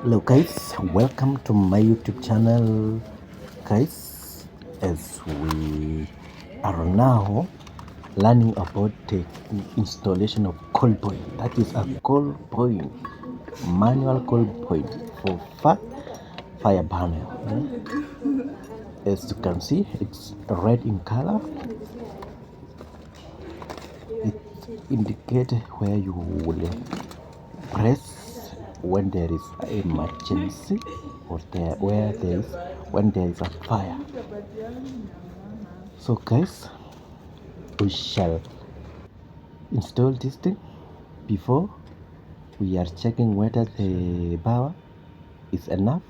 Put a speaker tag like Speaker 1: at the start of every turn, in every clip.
Speaker 1: Hello guys, welcome to my YouTube channel guys. As we are now learning about the installation of coil point, that is a coil point, manual coil point for fire burner. As you can see, it's red in color. It indicates where you will press when there is emergency, or when there is a fire. So guys, we shall install this thing. Before we are checking whether the power is enough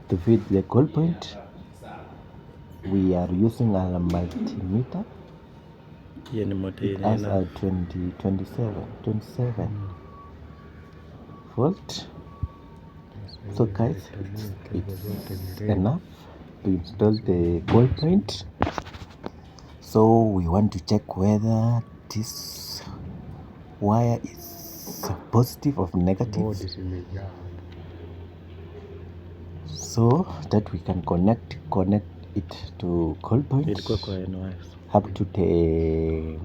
Speaker 1: to feed the coil point, we are using a multimeter. It has a 27 volt. So guys, it's enough to install the coil point. So we want to check whether this wire is positive or negative, so that we can connect it to coil point up to the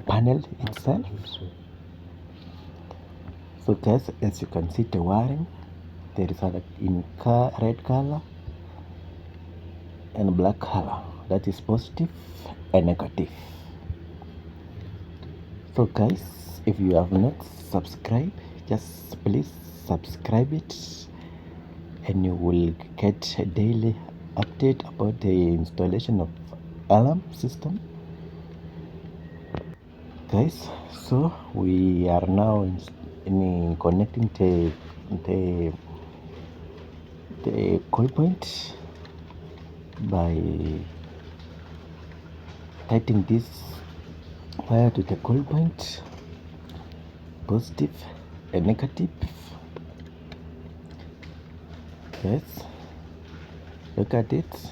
Speaker 1: panel itself. So guys, as you can see the wiring, there is a in red color and black color, that is positive and negative. So guys, if you have not subscribed, just please subscribe it, and you will get a daily update about the installation of alarm system guys. So we are now in connecting the coil point by tightening this wire to the coil point, positive and negative. Yes, look at it,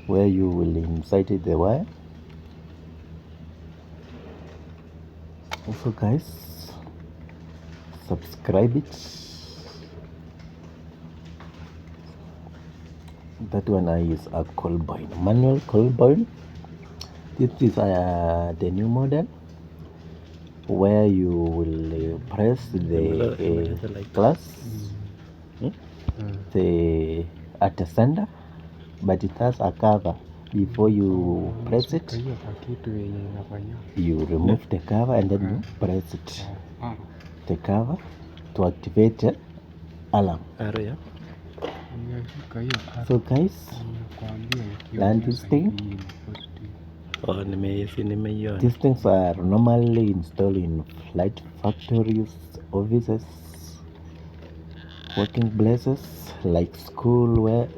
Speaker 1: where you will insert the wire. Also guys, subscribe it. That one I use a coil point, manual coil point. This is the new model, where you will press the glass at the center, but it has a cover. Before you press it, you remove the cover and then you press it, the cover, to activate the alarm. So guys, learn this thing. These things are normally installed in light factories, offices, working places like school,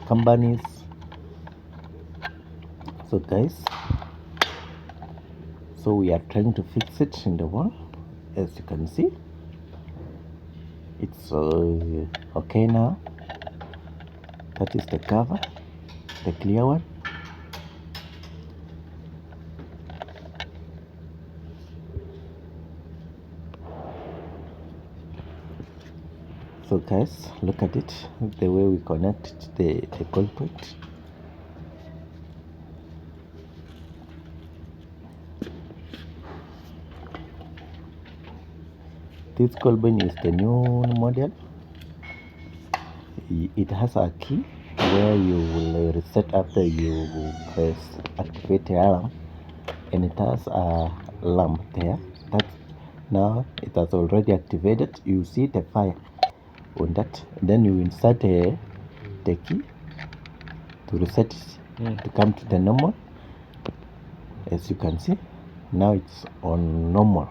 Speaker 1: companies. So guys, so we are trying to fix it in the wall. As you can see, it's okay now. That is the cover, the clear one. So guys, look at it, the way we connect the coil point. This coil point is the new model. It has a key where you will reset after you press activate the alarm, and it has a lamp there. That now it has already activated. You see the fire on that, then you insert the key to reset it to come to the normal. As you can see, now it's on normal.